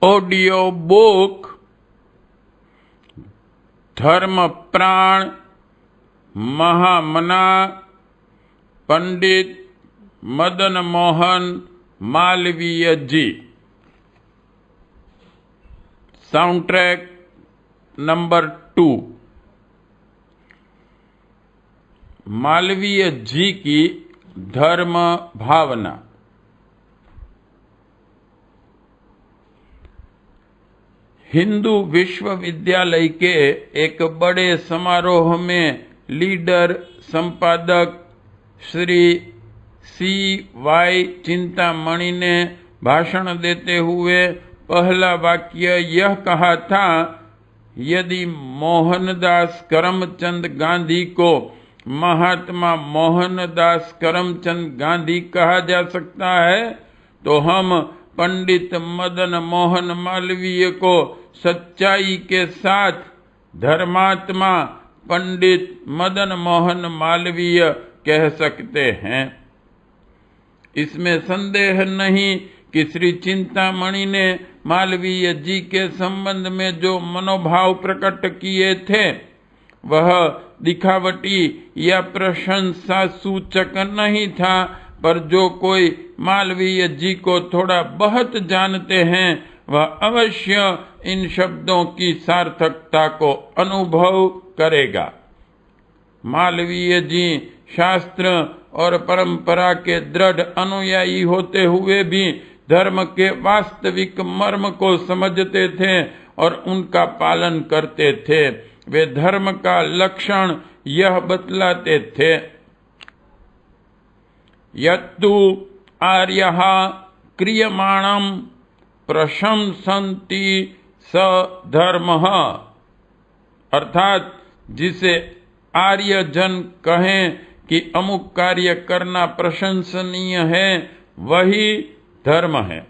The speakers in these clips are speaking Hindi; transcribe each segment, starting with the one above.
ऑडियो बुक धर्म प्राण Mahamana Pandit Madan Mohan Malviya ji. Sound track number 2। Malviya ji की धर्म भावना। हिंदू विश्वविद्यालय के एक बड़े समारोह में लीडर संपादक श्री CY चिंतामणि ने भाषण देते हुए पहला वाक्य यह कहा था, यदि मोहनदास करमचंद गांधी को महात्मा मोहनदास करमचंद गांधी कहा जा सकता है, तो हम पंडित मदन मोहन मालवीय को सच्चाई के साथ धर्मात्मा पंडित मदन मोहन मालवीय कह सकते हैं। इसमें संदेह नहीं कि श्री चिंतामणि ने मालवीय जी के संबंध में जो मनोभाव प्रकट किए थे वह दिखावटी या प्रशंसा सूचक नहीं था, पर जो कोई मालवीय जी को थोड़ा बहुत जानते हैं वह अवश्य इन शब्दों की सार्थकता को अनुभव करेगा। मालवीय जी शास्त्र और परंपरा के दृढ़ अनुयायी होते हुए भी धर्म के वास्तविक मर्म को समझते थे और उनका पालन करते थे। वे धर्म का लक्षण यह बतलाते थे, यत्तु आर्यः क्रियमाणं प्रशंसन्ति स धर्मः, अर्थात जिसे आर्य जन कहें कि अमुक कार्य करना प्रशंसनीय है वही धर्म है।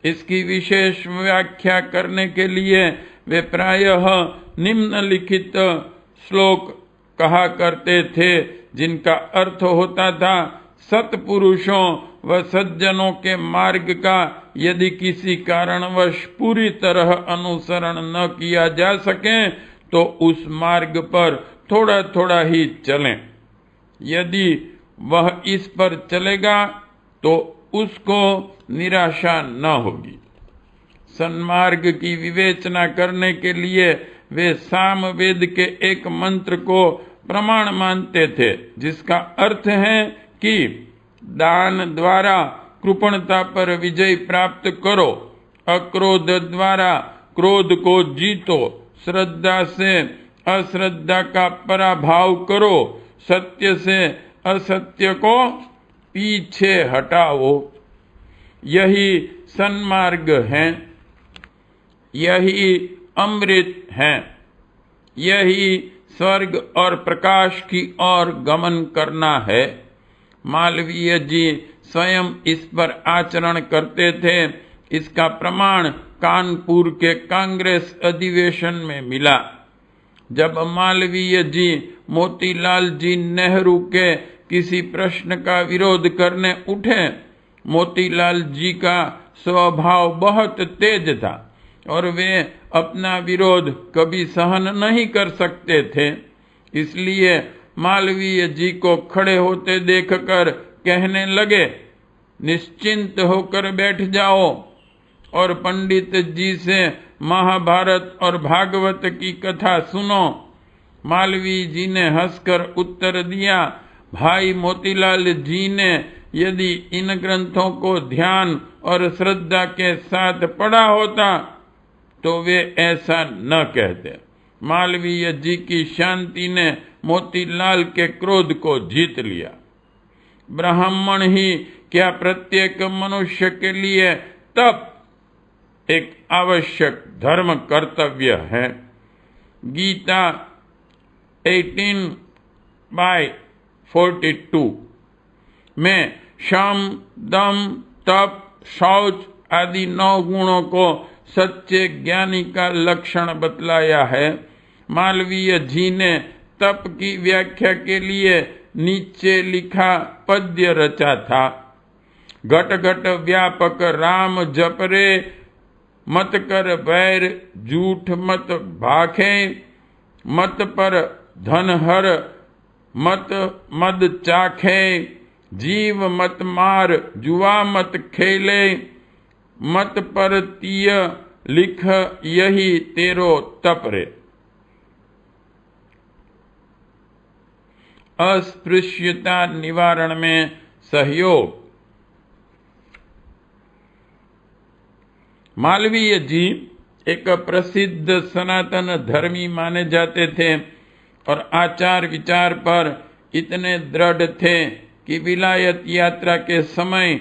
इसकी विशेष व्याख्या करने के लिए वे प्रायः निम्नलिखित श्लोक कहा करते थे, जिनका अर्थ होता था, सत्पुरुषों व सज्जनों के मार्ग का यदि किसी कारणवश पूरी तरह अनुसरण न किया जा सके तो उस मार्ग पर थोड़ा थोड़ा ही चलें। यदि वह इस पर चलेगा तो उसको निराशा न होगी। सन्मार्ग की विवेचना करने के लिए वे सामवेद के एक मंत्र को प्रमाण मानते थे, जिसका अर्थ है कि दान द्वारा कृपणता पर विजय प्राप्त करो, अक्रोध द्वारा क्रोध को जीतो, श्रद्धा से अश्रद्धा का पराभव करो, सत्य से असत्य को पीछे हटाओ। यही सन्मार्ग है, यही अमृत है, यही स्वर्ग और प्रकाश की ओर गमन करना है। मालवीय जी स्वयं इस पर आचरण करते थे। इसका प्रमाण कानपुर के कांग्रेस अधिवेशन में मिला। जब मालवीय जी मोतीलाल जी नेहरू के किसी प्रश्न का विरोध करने उठे, मोतीलाल जी का स्वभाव बहुत तेज था और वे अपना विरोध कभी सहन नहीं कर सकते थे। इसलिए मालवीय जी को खड़े होते देखकर कहने लगे, निश्चिंत होकर बैठ जाओ और पंडित जी से महाभारत और भागवत की कथा सुनो। मालवीय जी ने हंसकर उत्तर दिया, भाई मोतीलाल जी ने यदि इन ग्रंथों को ध्यान और श्रद्धा के साथ पढ़ा होता तो वे ऐसा न कहते। मालवीय जी की शांति ने मोतीलाल के क्रोध को जीत लिया। ब्राह्मण ही क्या प्रत्येक मनुष्य के लिए तप एक आवश्यक धर्म कर्तव्य है। गीता 18/42 में शम, दम, तप, शौच आदि 9 गुणों को सच्चे ज्ञानी का लक्षण बतलाया है। मालवीय जी ने तप की व्याख्या के लिए नीचे लिखा पद्य रचा था। घट घट व्यापक राम जप रे, मत कर बैर झूठ मत भाखे, मत पर धन हर मत मद चाखे, जीव मत मार जुआ मत खेले, मत पर तीय लिख यही तेरो तप रे। अस्पृश्यता निवारण में सहयोग। मालवीय जी एक प्रसिद्ध सनातन धर्मी माने जाते थे और आचार विचार पर इतने दृढ़ थे कि विलायत यात्रा के समय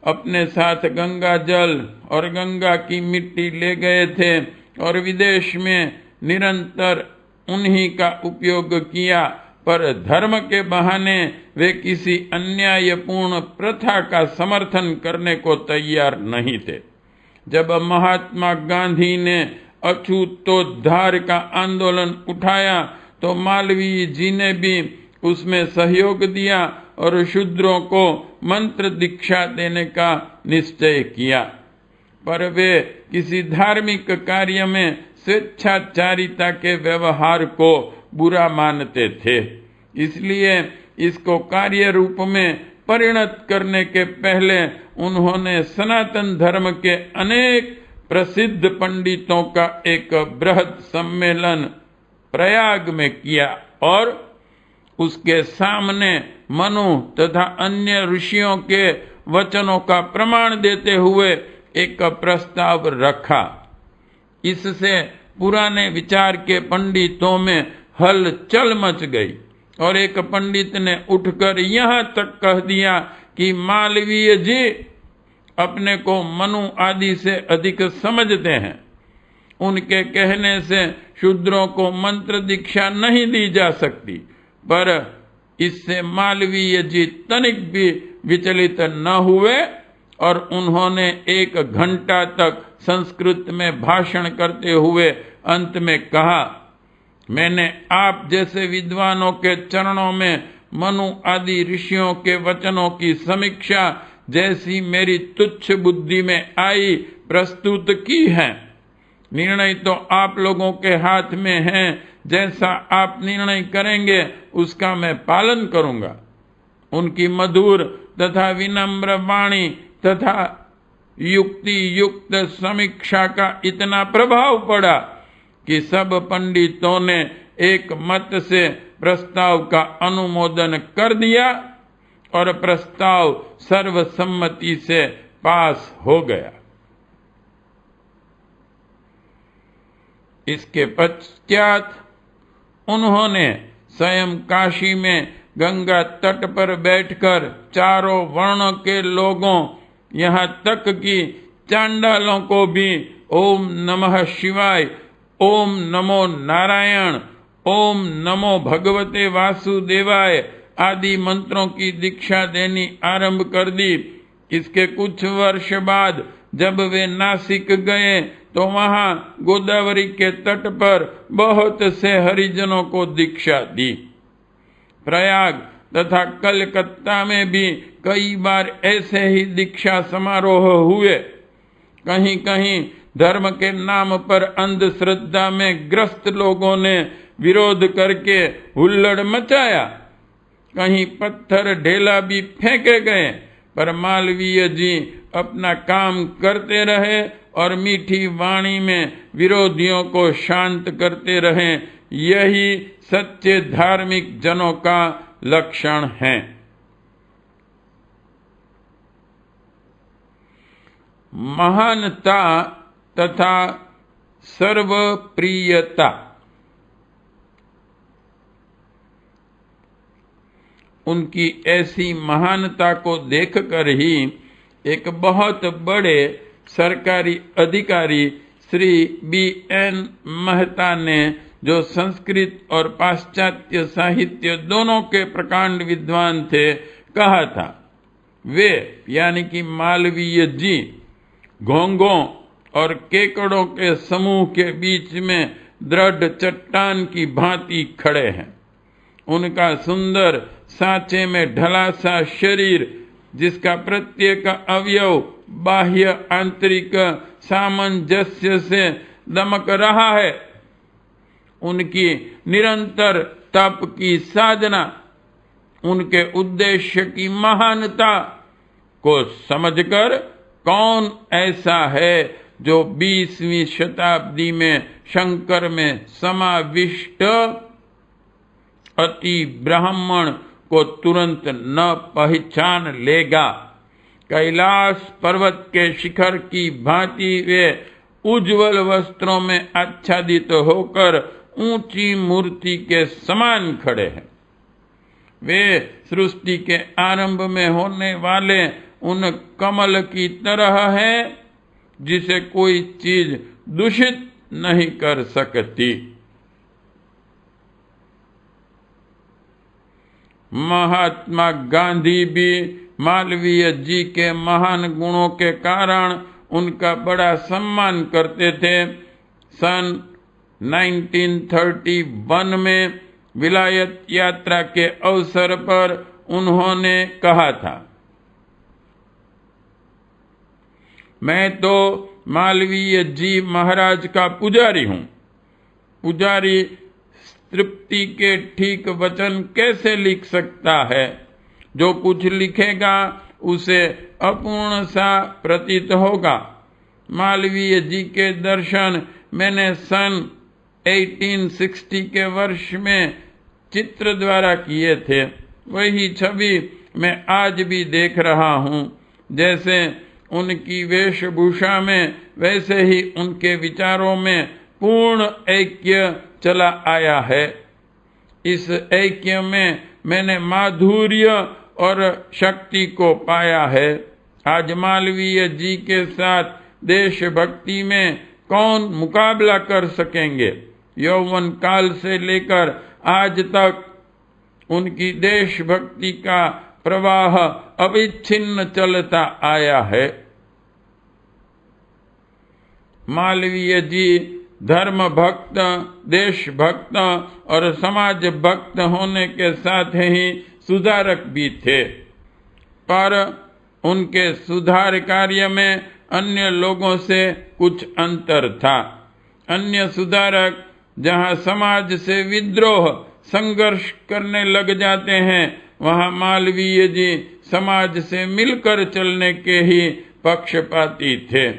अपने साथ गंगा जल और गंगा की मिट्टी ले गए थे और विदेश में निरंतर उन्हीं का उपयोग किया, पर धर्म के बहाने वे किसी अन्यायपूर्ण प्रथा का समर्थन करने को तैयार नहीं थे। जब महात्मा गांधी ने अछूतोद्धार का आंदोलन उठाया तो मालवीय जी ने भी उसमें सहयोग दिया और शूद्रों को मंत्र दीक्षा देने का निश्चय किया, पर वे किसी धार्मिक कार्य में स्वेच्छाचारिता के व्यवहार को बुरा मानते थे। इसलिए इसको कार्य रूप में परिणत करने के पहले उन्होंने सनातन धर्म के अनेक प्रसिद्ध पंडितों का एक बृहद सम्मेलन प्रयाग में किया और उसके सामने मनु तथा अन्य ऋषियों के वचनों का प्रमाण देते हुए एक प्रस्ताव रखा। इससे पुराने विचार के पंडितों में हलचल मच गई और एक पंडित ने उठकर यहाँ तक कह दिया कि मालवीय जी अपने को मनु आदि से अधिक समझते हैं। उनके कहने से शूद्रों को मंत्र दीक्षा नहीं दी जा सकती, पर इससे मालवीय जी तनिक भी विचलित न हुए और उन्होंने 1 घंटा तक संस्कृत में भाषण करते हुए अंत में कहा, मैंने आप जैसे विद्वानों के चरणों में मनु आदि ऋषियों के वचनों की समीक्षा जैसी मेरी तुच्छ बुद्धि में आई प्रस्तुत की है। निर्णय तो आप लोगों के हाथ में है, जैसा आप निर्णय करेंगे उसका मैं पालन करूंगा। उनकी मधुर तथा विनम्र वाणी तथा युक्ति युक्त समीक्षा का इतना प्रभाव पड़ा कि सब पंडितों ने एक मत से प्रस्ताव का अनुमोदन कर दिया और प्रस्ताव सर्वसम्मति से पास हो गया। इसके पश्चात उन्होंने स्वयं काशी में गंगा तट पर बैठकर चारों वर्णों के लोगों, यहाँ तक कि चांडालों को भी ओम नमः शिवाय, ओम नमो नारायण, ओम नमो भगवते वासुदेवाय आदि मंत्रों की दीक्षा देनी आरंभ कर दी। इसके कुछ वर्ष बाद जब वे नासिक गए तो वहां गोदावरी के तट पर बहुत से हरिजनों को दीक्षा दी। प्रयाग तथा कलकत्ता में भी कई बार ऐसे ही दीक्षा समारोह हुए। कहीं कहीं धर्म के नाम पर अंधश्रद्धा में ग्रस्त लोगों ने विरोध करके हुल्लड़ मचाया। कहीं पत्थर ढेला भी फेंके गए, पर मालवीय जी अपना काम करते रहे और मीठी वाणी में विरोधियों को शांत करते रहे। यही सच्चे धार्मिक जनों का लक्षण है। महानता तथा सर्वप्रियता। उनकी ऐसी महानता को देखकर ही एक बहुत बड़े सरकारी अधिकारी श्री B.N. मेहता ने, जो संस्कृत और पाश्चात्य साहित्य दोनों के प्रकांड विद्वान थे, कहा था, वे यानी कि मालवीय जी घोंघों और केकड़ों के समूह के बीच में दृढ़ चट्टान की भांति खड़े हैं। उनका सुंदर सांचे में ढला सा शरीर जिसका प्रत्येक अवयव बाह्य आंतरिक सामंजस्य से दमक रहा है, उनकी निरंतर तप की साधना, उनके उद्देश्य की महानता को समझकर कौन ऐसा है जो 20वीं शताब्दी में शंकर में समाविष्ट अति ब्राह्मण को तुरंत न पहचान लेगा। कैलाश पर्वत के शिखर की भांति वे उज्जवल वस्त्रों में आच्छादित होकर ऊंची मूर्ति के समान खड़े हैं। वे सृष्टि के आरंभ में होने वाले उन कमल की तरह है जिसे कोई चीज दूषित नहीं कर सकती। महात्मा गांधी भी मालवीय जी के महान गुणों के कारण उनका बड़ा सम्मान करते थे। सन 1931 में विलायत यात्रा के अवसर पर उन्होंने कहा था, मैं तो मालवीय जी महाराज का पुजारी हूँ। पुजारी तृप्ति के ठीक वचन कैसे लिख सकता है? जो कुछ लिखेगा उसे अपूर्ण सा प्रतीत होगा। मालवीय जी के दर्शन मैंने सन 1860 के वर्ष में चित्र द्वारा किए थे। वही छवि मैं आज भी देख रहा हूँ। जैसे उनकी वेशभूषा में वैसे ही उनके विचारों में पूर्ण ऐक्य चला आया है। इस ऐक्य में मैंने माधुर्य और शक्ति को पाया है। आज मालवीय जी के साथ देशभक्ति में कौन मुकाबला कर सकेंगे? यौवन काल से लेकर आज तक उनकी देशभक्ति का प्रवाह अविच्छिन्न चलता आया है। मालवीय जी धर्म भक्त, देशभक्त और समाज भक्त होने के साथ ही सुधारक भी थे, पर उनके सुधार कार्य में अन्य लोगों से कुछ अंतर था। अन्य सुधारक जहां समाज से विद्रोह, संघर्ष करने लग जाते हैं, वहां मालवीय जी समाज से मिलकर चलने के ही पक्षपाती थे।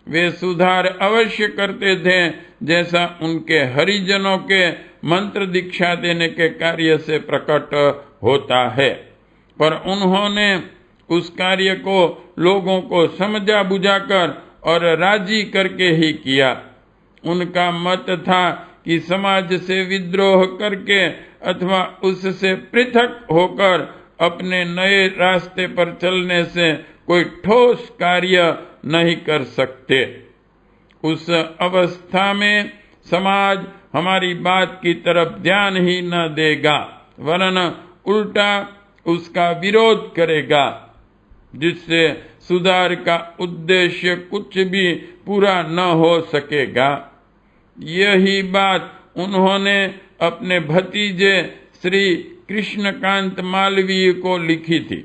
वे सुधार अवश्य करते थे, जैसा उनके हरिजनों के मंत्र दीक्षा देने के कार्य से प्रकट होता है, पर उन्होंने उस कार्य को लोगों को समझा बुझाकर और राजी करके ही किया। उनका मत था कि समाज से विद्रोह करके अथवा उससे पृथक होकर अपने नए रास्ते पर चलने से कोई ठोस कार्य नहीं कर सकते। उस अवस्था में समाज हमारी बात की तरफ ध्यान ही न देगा, वरन उल्टा उसका विरोध करेगा, जिससे सुधार का उद्देश्य कुछ भी पूरा न हो सकेगा। यही बात उन्होंने अपने भतीजे श्री कृष्णकांत मालवीय को लिखी थी,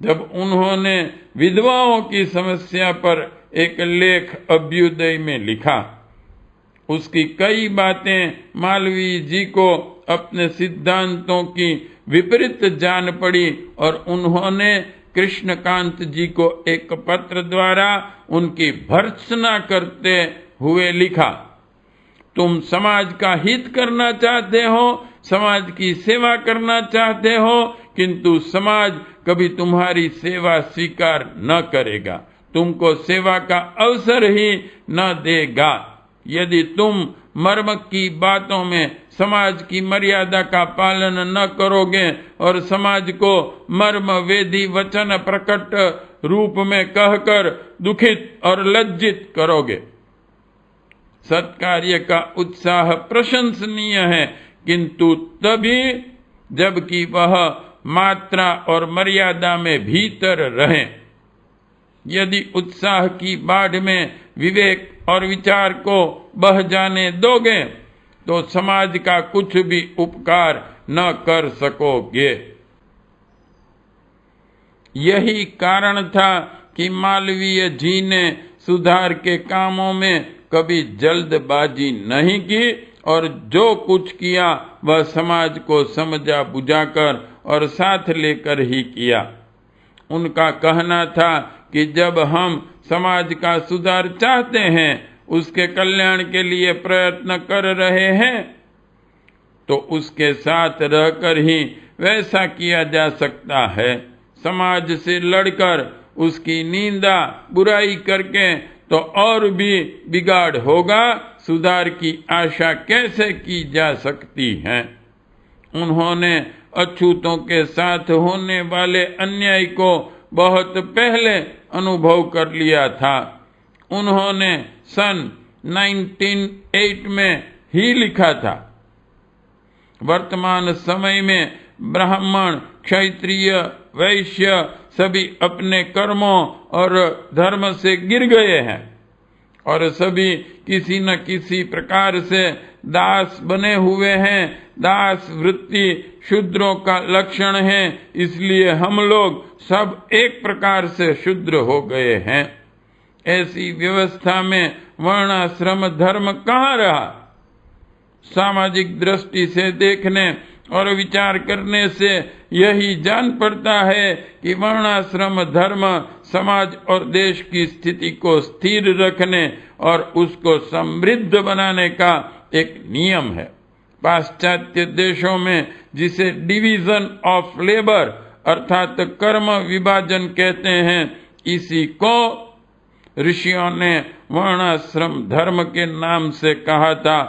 जब उन्होंने विधवाओं की समस्या पर एक लेख अभ्युदय में लिखा। उसकी कई बातें मालवीय जी को अपने सिद्धांतों की विपरीत जान पड़ी और उन्होंने कृष्णकांत जी को एक पत्र द्वारा उनकी भर्त्सना करते हुए लिखा, तुम समाज का हित करना चाहते हो, समाज की सेवा करना चाहते हो, किंतु समाज कभी तुम्हारी सेवा स्वीकार न करेगा, तुमको सेवा का अवसर ही न देगा। यदि तुम मर्म की बातों में समाज की मर्यादा का पालन न करोगे और समाज को मर्म वेदी वचन प्रकट रूप में कहकर दुखित और लज्जित करोगे। सत्कार्य का उत्साह प्रशंसनीय है, किंतु तभी जबकि वह मात्रा और मर्यादा में भीतर रहे। यदि उत्साह की बाढ़ में विवेक और विचार को बह जाने दोगे तो समाज का कुछ भी उपकार न कर सकोगे। यही कारण था कि मालवीय जी ने सुधार के कामों में कभी जल्दबाजी नहीं की और जो कुछ किया वह समाज को समझा बुझाकर और साथ लेकर ही किया। उनका कहना था कि जब हम समाज का सुधार चाहते हैं, उसके कल्याण के लिए प्रयत्न कर रहे हैं, तो उसके साथ रहकर ही वैसा किया जा सकता है। समाज से लड़कर उसकी निंदा बुराई करके तो और भी बिगाड़ होगा। सुधार की आशा कैसे की जा सकती है? उन्होंने अछूतों के साथ होने वाले अन्याय को बहुत पहले अनुभव कर लिया था। उन्होंने सन 1908 में ही लिखा था, वर्तमान समय में ब्राह्मण, क्षत्रिय, वैश्य सभी अपने कर्मों और धर्म से गिर गए हैं और सभी किसी न किसी प्रकार से दास बने हुए हैं। दास वृत्ति शूद्रों का लक्षण है, इसलिए हम लोग सब एक प्रकार से शूद्र हो गए हैं। ऐसी व्यवस्था में वर्णाश्रम धर्म कहाँ रहा? सामाजिक दृष्टि से देखने और विचार करने से यही जान पड़ता है कि वर्णाश्रम धर्म समाज और देश की स्थिति को स्थिर रखने और उसको समृद्ध बनाने का एक नियम है। पाश्चात्य देशों में जिसे डिवीजन ऑफ लेबर अर्थात कर्म विभाजन कहते हैं, इसी को ऋषियों ने वर्णाश्रम धर्म के नाम से कहा था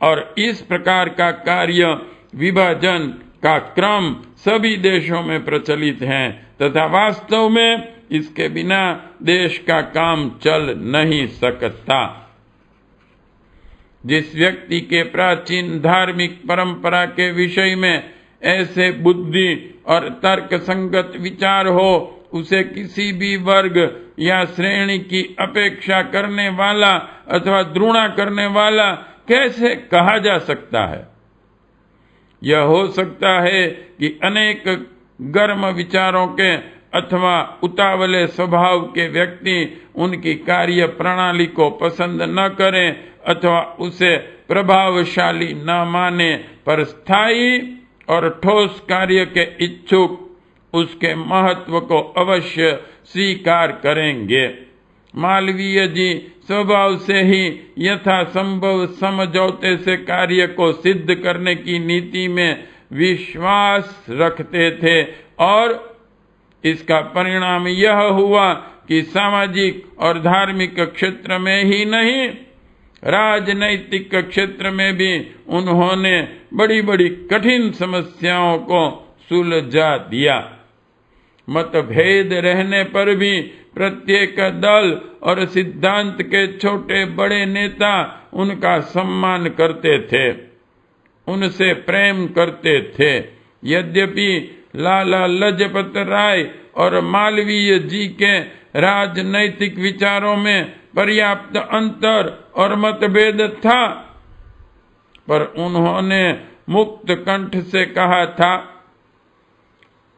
और इस प्रकार का कार्य विभाजन का क्रम सभी देशों में प्रचलित है तथा वास्तव में इसके बिना देश का काम चल नहीं सकता। जिस व्यक्ति के प्राचीन धार्मिक परंपरा के विषय में ऐसे बुद्धि और तर्क संगत विचार हो, उसे किसी भी वर्ग या श्रेणी की अपेक्षा करने वाला अथवा द्रुणा करने वाला कैसे कहा जा सकता है? यह हो सकता है कि अनेक गर्म विचारों के अथवा उतावले स्वभाव के व्यक्ति उनकी कार्य प्रणाली को पसंद न करें अथवा उसे प्रभावशाली न माने, पर स्थायी और ठोस कार्य के इच्छुक उसके महत्व को अवश्य स्वीकार करेंगे। मालवीय जी स्वभाव से ही यथासंभव समझौते से कार्य को सिद्ध करने की नीति में विश्वास रखते थे और इसका परिणाम यह हुआ कि सामाजिक और धार्मिक क्षेत्र में ही नहीं, राजनैतिक क्षेत्र में भी उन्होंने बड़ी बड़ी कठिन समस्याओं को सुलझा दिया। मतभेद रहने पर भी प्रत्येक दल और सिद्धांत के छोटे बड़े नेता उनका सम्मान करते थे, उनसे प्रेम करते थे। यद्यपि लाला लजपत राय और मालवीय जी के राजनैतिक विचारों में पर्याप्त अंतर और मतभेद था, पर उन्होंने मुक्त कंठ से कहा था,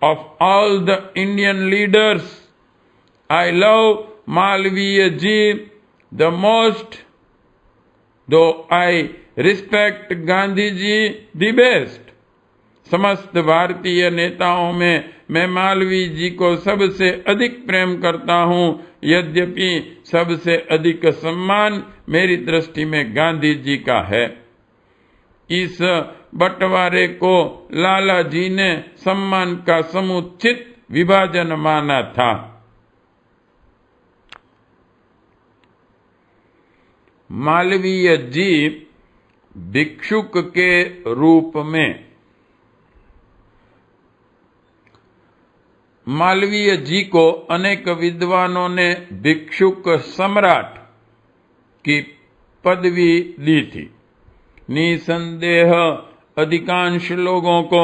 Of all the Indian leaders, I love Malviya ji the most, though I respect Gandhi ji the best. समस्त भारतीय नेताओं में मैं मालवीय जी को सबसे अधिक प्रेम करता हूँ, यद्यपि सबसे अधिक सम्मान मेरी दृष्टि में गांधी जी का है। इस बंटवारे को लाला जी ने सम्मान का समुचित विभाजन माना था। मालवीय जी भिक्षुक के रूप में मालवीय जी को अनेक विद्वानों ने भिक्षुक सम्राट की पदवी दी थी। निसंदेह अधिकांश लोगों को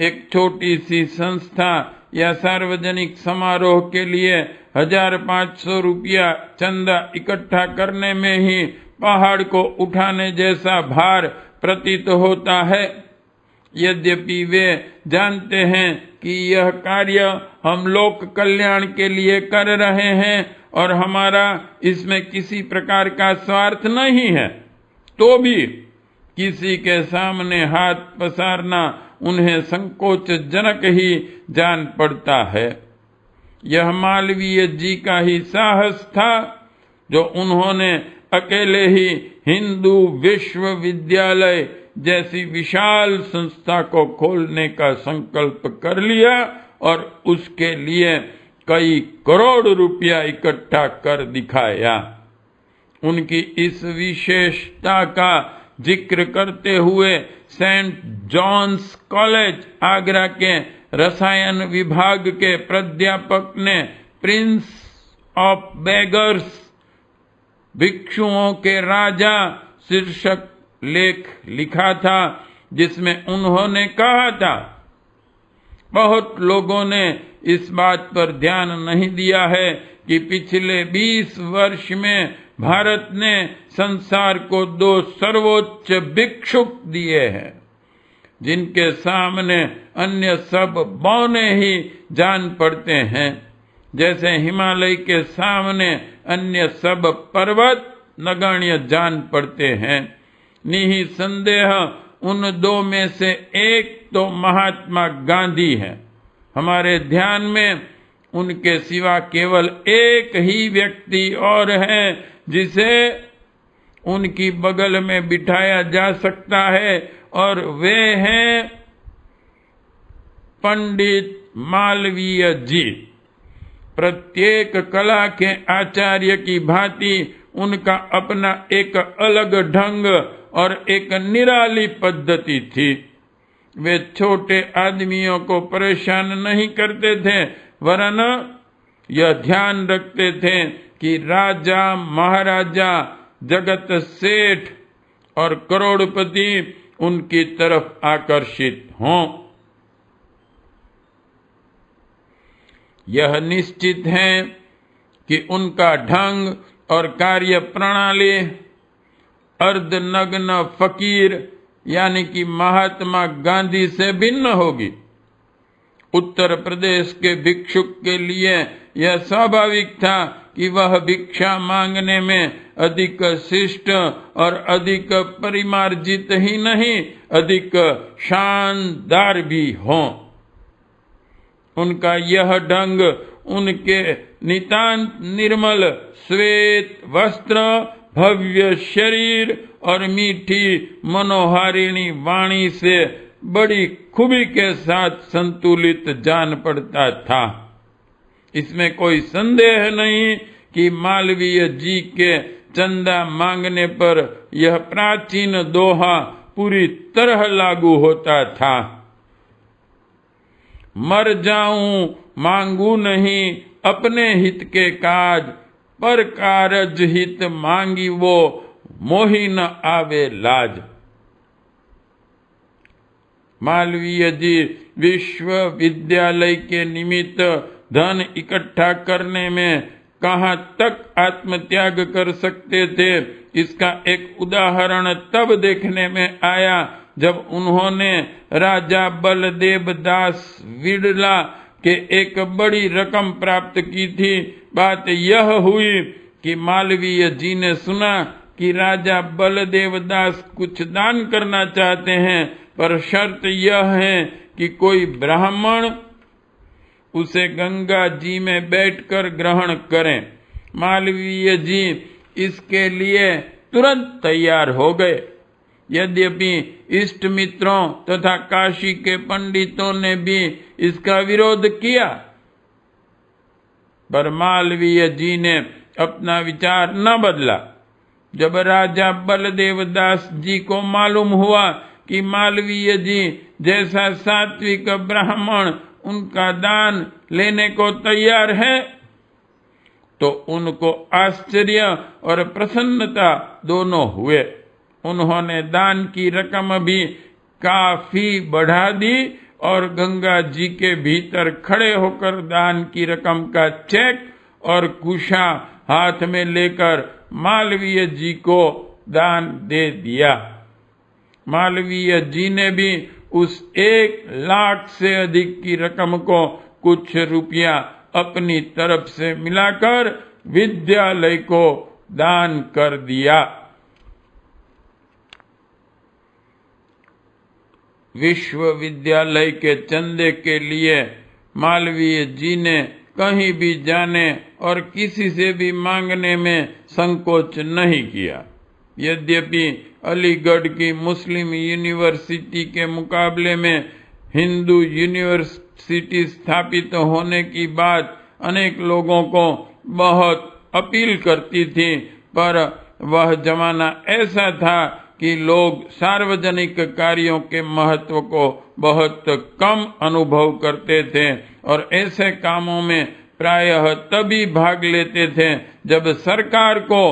एक छोटी सी संस्था या सार्वजनिक समारोह के लिए 1500 रुपया चंदा इकट्ठा करने में ही पहाड़ को उठाने जैसा भार प्रतीत होता है। यद्यपि वे जानते हैं कि यह कार्य हम लोक कल्याण के लिए कर रहे हैं और हमारा इसमें किसी प्रकार का स्वार्थ नहीं है, तो भी किसी के सामने हाथ पसारना उन्हें संकोचजनक ही जान पड़ता है। यह मालवीय जी का ही साहस था जो उन्होंने अकेले ही हिंदू विश्वविद्यालय जैसी विशाल संस्था को खोलने का संकल्प कर लिया और उसके लिए कई करोड़ रुपया इकट्ठा कर दिखाया। उनकी इस विशेषता का जिक्र करते हुए सेंट जॉन्स कॉलेज आगरा के रसायन विभाग के प्राध्यापक ने प्रिंस ऑफ बेगर्स, भिक्षुओं के राजा शीर्षक लेख लिखा था, जिसमें उन्होंने कहा था, बहुत लोगों ने इस बात पर ध्यान नहीं दिया है कि पिछले 20 वर्ष में भारत ने संसार को 2 सर्वोच्च भिक्षुक दिए हैं, जिनके सामने अन्य सब बौने ही जान पड़ते हैं। जैसे हिमालय के सामने अन्य सब पर्वत नगण्य जान पड़ते हैं। निसंदेह उन 2 में से एक तो महात्मा गांधी है। हमारे ध्यान में उनके सिवा केवल एक ही व्यक्ति और है जिसे उनकी बगल में बिठाया जा सकता है, और वे हैं पंडित मालवीय जी। प्रत्येक कला के आचार्य की भांति उनका अपना एक अलग ढंग और एक निराली पद्धति थी। वे छोटे आदमियों को परेशान नहीं करते थे, वरन यह ध्यान रखते थे कि राजा, महाराजा, जगत सेठ और करोड़पति उनकी तरफ आकर्षित हों। यह निश्चित है कि उनका ढंग और कार्य प्रणाली अर्धनग्न फकीर यानी कि महात्मा गांधी से भिन्न होगी। उत्तर प्रदेश के भिक्षुक के लिए यह स्वाभाविक था कि वह भिक्षा मांगने में अधिक शिष्ट और अधिक परिमार्जित ही नहीं, अधिक शानदार भी हों। उनका यह ढंग उनके नितांत निर्मल श्वेत वस्त्र, भव्य शरीर और मीठी मनोहारिणी वाणी से बड़ी खूबी के साथ संतुलित जान पड़ता था। इसमें कोई संदेह नहीं कि मालवीय जी के चंदा मांगने पर यह प्राचीन दोहा पूरी तरह लागू होता था। मर जाऊं मांगू नहीं अपने हित के काज, पर कारज हित मांगी वो मोहि न आवे लाज। मालवीय जी विश्वविद्यालय के निमित्त धन इकट्ठा करने में कहां तक आत्मत्याग कर सकते थे, इसका एक उदाहरण तब देखने में आया जब उन्होंने राजा बलदेव दास विड़ला के एक बड़ी रकम प्राप्त की थी। बात यह हुई कि मालवीय जी ने सुना कि राजा बलदेव दास कुछ दान करना चाहते हैं, पर शर्त यह है कि कोई ब्राह्मण उसे गंगा जी में बैठकर ग्रहण करें। मालवीय जी इसके लिए तुरंत तैयार हो गए। यद्यपि इष्ट मित्रों तथा काशी के पंडितों ने भी इसका विरोध किया, पर मालवीय जी ने अपना विचार न बदला। जब राजा बलदेव दास जी को मालूम हुआ कि मालवीय जी जैसा सात्विक ब्राह्मण उनका दान लेने को तैयार है, तो उनको आश्चर्य और प्रसन्नता दोनों हुए। उन्होंने दान की रकम भी काफी बढ़ा दी और गंगा जी के भीतर खड़े होकर दान की रकम का चेक और कुशा हाथ में लेकर मालवीय जी को दान दे दिया। मालवीय जी ने भी उस 1 लाख से अधिक की रकम को कुछ रुपया अपनी तरफ से मिलाकर विद्यालय को दान कर दिया। विश्वविद्यालय के चंदे के लिए मालवीय जी ने कहीं भी जाने और किसी से भी मांगने में संकोच नहीं किया। यद्यपि अलीगढ़ की मुस्लिम यूनिवर्सिटी के मुकाबले में हिंदू यूनिवर्सिटी स्थापित होने की बात अनेक लोगों को बहुत अपील करती थी, पर वह जमाना ऐसा था कि लोग सार्वजनिक कार्यों के महत्व को बहुत कम अनुभव करते थे और ऐसे कामों में प्रायः तभी भाग लेते थे जब सरकार को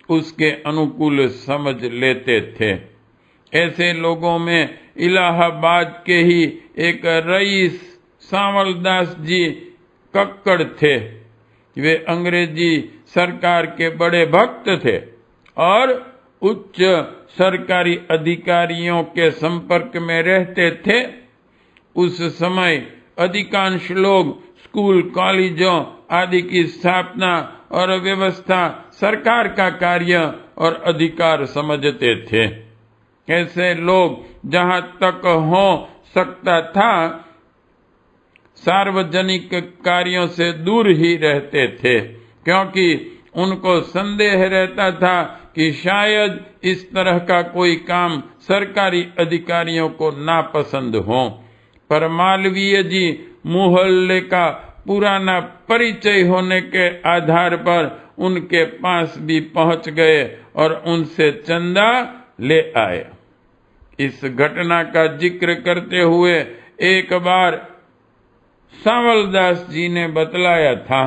उसके अनुकूल समझ लेते थे। ऐसे लोगों में इलाहाबाद के ही एक रईस सांवलदास जी कक्कड़ थे। वे अंग्रेजी सरकार के बड़े भक्त थे और उच्च सरकारी अधिकारियों के संपर्क में रहते थे। उस समय अधिकांश लोग स्कूल कॉलेजों आदि की स्थापना और व्यवस्था सरकार का कार्य और अधिकार समझते थे। ऐसे लोग जहां तक हो सकता था सार्वजनिक कार्यों से दूर ही रहते थे, क्योंकि उनको संदेह रहता था कि शायद इस तरह का कोई काम सरकारी अधिकारियों को नापसंद हो। पर मालवीय जी मोहल्ले का पुराना परिचय होने के आधार पर उनके पास भी पहुंच गए और उनसे चंदा ले आए। इस घटना का जिक्र करते हुए एक बार सांवलदास जी ने बतलाया था,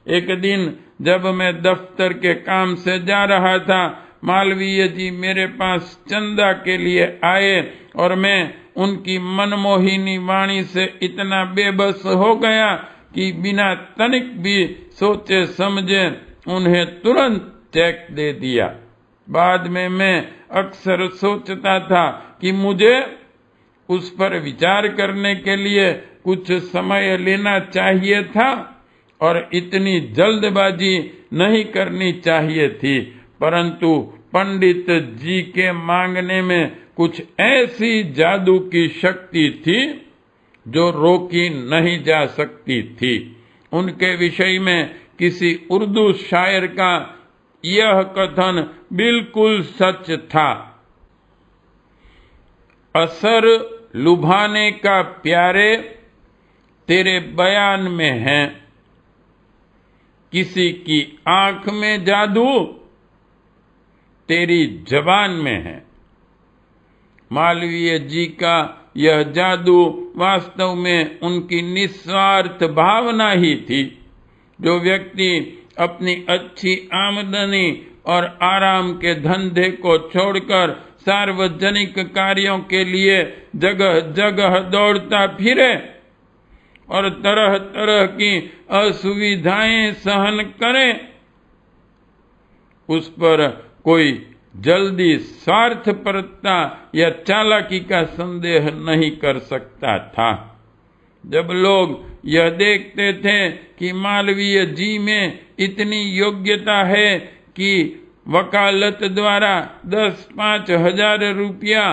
एक दिन जब मैं दफ्तर के काम से जा रहा था, मालवीय जी मेरे पास चंदा के लिए आए और मैं उनकी मनमोहिनी वाणी से इतना बेबस हो गया कि बिना तनिक भी सोचे समझे उन्हें तुरंत चेक दे दिया। बाद में मैं अक्सर सोचता था कि मुझे उस पर विचार करने के लिए कुछ समय लेना चाहिए था और इतनी जल्दबाजी नहीं करनी चाहिए थी, परंतु पंडित जी के मांगने में कुछ ऐसी जादू की शक्ति थी जो रोकी नहीं जा सकती थी। उनके विषय में किसी उर्दू शायर का यह कथन बिल्कुल सच था, असर लुभाने का प्यारे तेरे बयान में है, किसी की आंख में जादू तेरी जबान में है। मालवीय जी का यह जादू वास्तव में उनकी निस्वार्थ भावना ही थी। जो व्यक्ति अपनी अच्छी आमदनी और आराम के धंधे को छोड़कर सार्वजनिक कार्यों के लिए जगह जगह दौड़ता फिरे और तरह तरह की असुविधाएं सहन करे, उस पर कोई जल्दी स्वार्थपरता या चालाकी का संदेह नहीं कर सकता था। जब लोग यह देखते थे कि मालवीय जी में इतनी योग्यता है कि वकालत द्वारा 10-5 हजार रुपया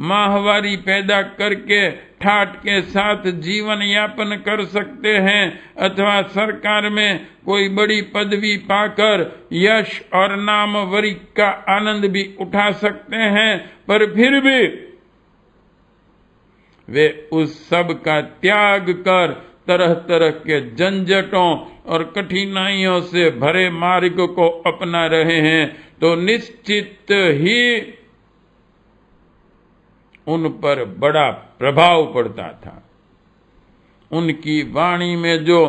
माहवारी पैदा करके ठाठ के साथ जीवन यापन कर सकते हैं अथवा सरकार में कोई बड़ी पदवी पाकर यश और नामवरी का आनंद भी उठा सकते हैं, पर फिर भी वे उस सब का त्याग कर तरह तरह के झंझटों और कठिनाइयों से भरे मार्ग को अपना रहे हैं, तो निश्चित ही उन पर बड़ा प्रभाव पड़ता था। उनकी वाणी में जो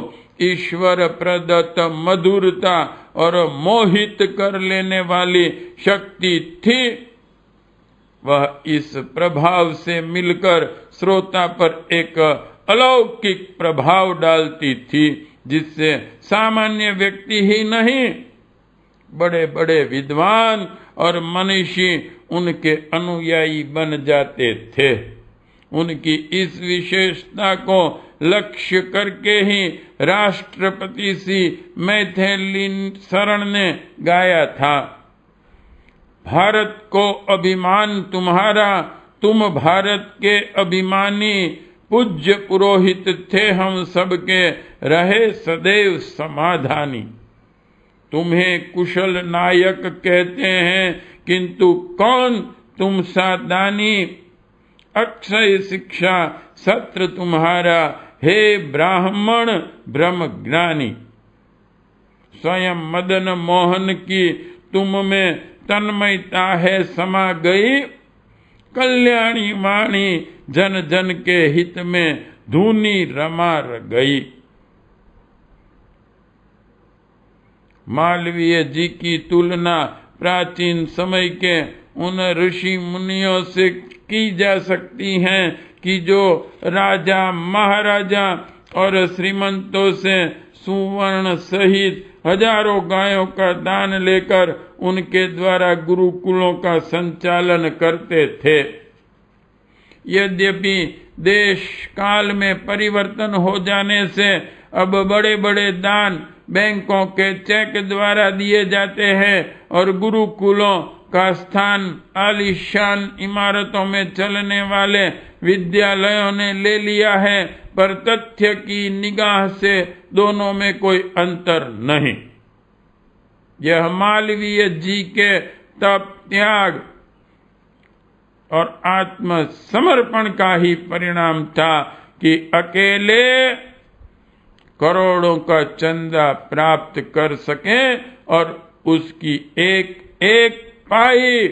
ईश्वर प्रदत्त मधुरता और मोहित कर लेने वाली शक्ति थी, वह इस प्रभाव से मिलकर श्रोता पर एक अलौकिक प्रभाव डालती थी, जिससे सामान्य व्यक्ति ही नहीं, बड़े बड़े विद्वान और मनीषी उनके अनुयायी बन जाते थे। उनकी इस विशेषता को लक्ष्य करके ही राष्ट्रपति श्री मैथिली शरण ने गाया था, भारत को अभिमान तुम्हारा, तुम भारत के अभिमानी, पूज्य पुरोहित थे हम सबके, रहे सदैव समाधानी। तुम्हें कुशल नायक कहते हैं, किंतु कौन तुम सा दानी, अक्षय शिक्षा सत्र तुम्हारा, हे ब्राह्मण ब्रह्म ज्ञानी। स्वयं मदन मोहन की तुम में तन्मयता है समा गई, कल्याणी वाणी जन जन के हित में धूनी रमा गई। मालवीय जी की तुलना प्राचीन समय के उन ऋषि मुनियों से की जा सकती है कि जो राजा महाराजा और श्रीमंतों से सुवर्ण सहित हजारों गायों का दान लेकर उनके द्वारा गुरुकुलों का संचालन करते थे। यद्यपि देश काल में परिवर्तन हो जाने से अब बड़े बड़े दान बैंकों के चेक द्वारा दिए जाते हैं और गुरुकुलों का स्थान आलीशान इमारतों में चलने वाले विद्यालयों ने ले लिया है, पर तथ्य की निगाह से दोनों में कोई अंतर नहीं। यह मालवीय जी के तप, त्याग और आत्मसमर्पण का ही परिणाम था कि अकेले करोड़ों का चंदा प्राप्त कर सके और उसकी एक एक पाई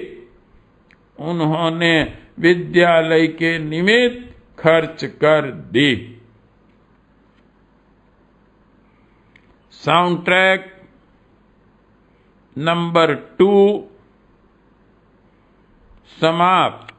उन्होंने विद्यालय के निमित्त खर्च कर दी। साउंड ट्रैक नंबर 2 समाप्त।